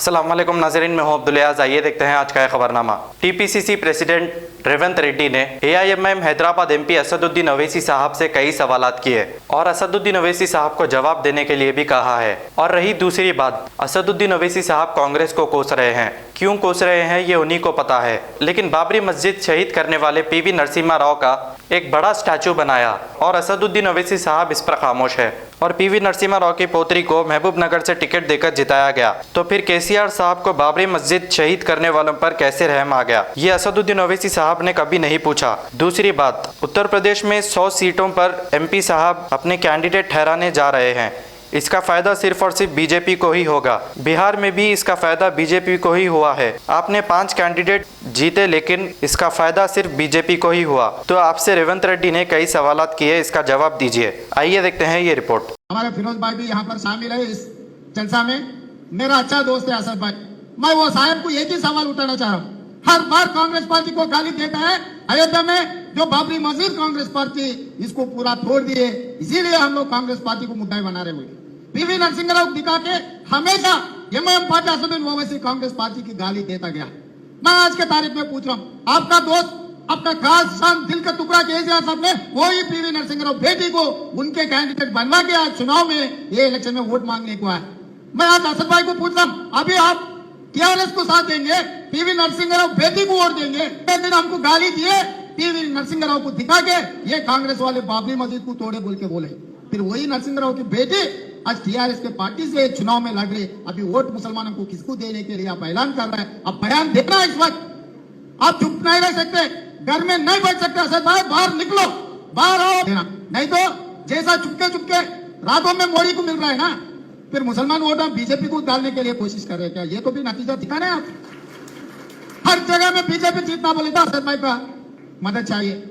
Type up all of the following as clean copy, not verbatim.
अस्सलाम वालेकुम नाज़रीन, मैं हूं अब्दुल याज़। आइए देखते हैं आज का खबरनामा। टीपीसीसी प्रेसिडेंट रेवंत रेड्डी ने एआईएमआईएम हैदराबाद एमपी असदुद्दीन अवैसी साहब से कई सवालात किए और असदुद्दीन अवैसी साहब को जवाब देने के लिए भी कहा है। और रही दूसरी बात, असदुद्दीन अवैसी साहब कांग्रेस को कोस रहे हैं। क्यों कोस रहे हैं ये उन्हीं को पता है। लेकिन बाबरी मस्जिद शहीद करने वाले पीवी नरसिम्हा राव का एक बड़ा स्टैचू बनाया और असदुद्दीन अवैसी साहब इस पर खामोश है। और पीवी नरसिम्हा राव की पोतरी को महबूब नगर से टिकट देकर जिताया गया, तो फिर केसीआर साहब को बाबरी मस्जिद शहीद करने वालों पर कैसे रहम आ गया, ये असदुद्दीन अवैसी साहब ने कभी नहीं पूछा। दूसरी बात, उत्तर प्रदेश में 100 सीटों पर एमपी साहब अपने कैंडिडेट ठहराने जा रहे हैं। इसका फायदा सिर्फ और सिर्फ बीजेपी को ही होगा। बिहार में भी इसका फायदा बीजेपी को ही हुआ है। आपने 5 कैंडिडेट जीते, लेकिन इसका फायदा सिर्फ बीजेपी को ही हुआ। तो आपसे रेवंत रेड्डी ने कई सवालात किए, इसका जवाब दीजिए। आइए देखते हैं ये रिपोर्ट। हमारे फिरोज भाई भी यहाँ पर शामिल है इस जलसा में। मेरा अच्छा दोस्त है असद भाई। मैं वो साहब को एक ही सवाल उठाना चाह रहा हूँ। हर बार कांग्रेस पार्टी को गाली देता है। अयोध्या में जो बाबरी मस्जिद कांग्रेस पार्टी इसको पूरा तोड़ दिए, इसीलिए हम लोग कांग्रेस पार्टी को मुद्दा बना रहे हुए। पीवी नरसिम्हा राव दिखा के हमेशा MIM party Asaduddin Owaisi Congress party की गाली देता गया। मैं आज के तारीख में पूछ रहा हूँ, आपका दोस्त, अपना खास शान दिल का टुकड़ा केसीआर साहब ने वही पीवी नरसिम्हा राव बेटी को उनके कैंडिडेट बनवा के आज चुनाव में ये इलेक्शन में वोट मांगने को आया। मैं आज असद भाई को पूछ रहा हूँ, अभी आप टीआरएस को साथ देंगे, पीवी नरसिम्हा राव बेटी को वोट देंगे? दिन हमको गाली दिए, पीवी नरसिम्हा राव को दिखा के ये कांग्रेस वाले बाबरी मस्जिद को तोड़े बोल के बोले। फिर वही नरसिम्हा राव की बेटी आज टीआरएस के पार्टी से चुनाव में लग रही। अभी वोट मुसलमानों को किसको देने के लिए आप ऐलान कर रहे हैं? अब बयान देना है इस वक्त। आप चुप नहीं रह सकते, घर में नहीं बैठ सकते। असद भाई बाहर निकलो, बाहर आओ, नहीं तो जैसा चुपके चुपके रातों में मोदी को मिल रहा है ना, फिर मुसलमान वोट बीजेपी को डालने के लिए कोशिश कर रहे हैं क्या? ये तो भी नतीजा दिखाना है आप। हर जगह में बीजेपी जीतना बोले तो असद भाई का मदद चाहिए।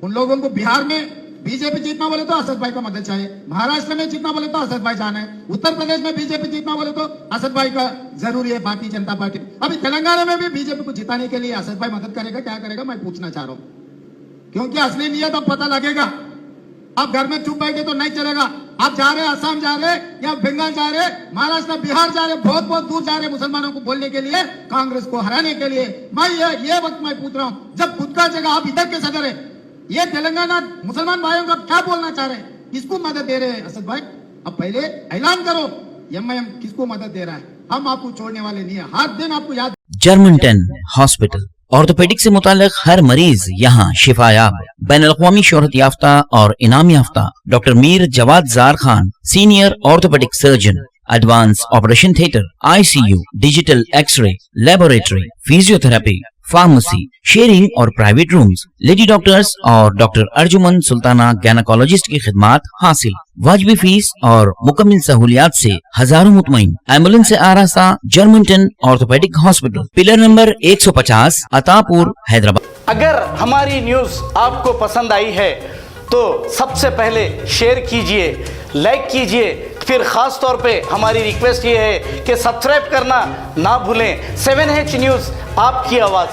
उन लोगों को बिहार में बीजेपी जीतना बोले तो असद भाई का मदद चाहिए, महाराष्ट्र में जीतना बोले तो असद भाई जाना है, उत्तर प्रदेश में बीजेपी जीतना बोले तो असद भाई का जरूरी है, भारतीय जनता पार्टी। अभी तेलंगाना में भी बीजेपी को जिताने के लिए असद भाई मदद करेगा, क्या करेगा मैं पूछना चाह रहा हूँ। क्योंकि असली नियत अब पता लगेगा। आप घर में चुप बैठे तो नहीं चलेगा। आप जा रहे असम जा रहे या बंगाल जा रहे, महाराष्ट्र बिहार जा रहे, बहुत बहुत दूर जा रहे मुसलमानों को बोलने के लिए, कांग्रेस को हराने के लिए। मैं ये वक्त मैं पूछ रहा हूँ, जब खुद का जगह आप इधर के सदर है, ये तेलंगाना मुसलमान भाइयों का क्या बोलना चाह रहे हैं? किसको मदद दे रहे हैं असद भाई? अब पहले ऐलान करो एमआईएम किसको मदद दे रहा है। हम आपको छोड़ने वाले नहीं है, हर दिन आपको याद। जर्मनटन हॉस्पिटल, ऑर्थोपेडिक से मुताल्लिक हर मरीज यहाँ शिफायाब। बैनुल-अक़वामी शोहरत याफ्ता और इनाम याफ्ता doctor Mir Jawad Zar Khan, senior orthopaedic surgeon, advance operation theatre, ICU, digital x-ray, laboratory, physiotherapy, pharmacy, sharing और प्राइवेट रूम्स, लेडी डॉक्टर्स और डॉक्टर अर्जुमन सुल्ताना गैनाकोलॉजिस्ट की खिदमात हासिल। वाजिबी फीस और मुकम्मल सहूलियात से हजारों मुतमईन। एम्बुलेंस से आरास्ता जर्मनटन orthopaedic hospital, pillar number 150, Attapur, Hyderabad. अगर हमारी न्यूज आपको पसंद आई है तो सबसे पहले शेयर कीजिए, लाइक कीजिए, फिर खास तौर पे हमारी रिक्वेस्ट ये है कि सब्सक्राइब करना ना भूलें। 7H न्यूज़, आपकी आवाज़।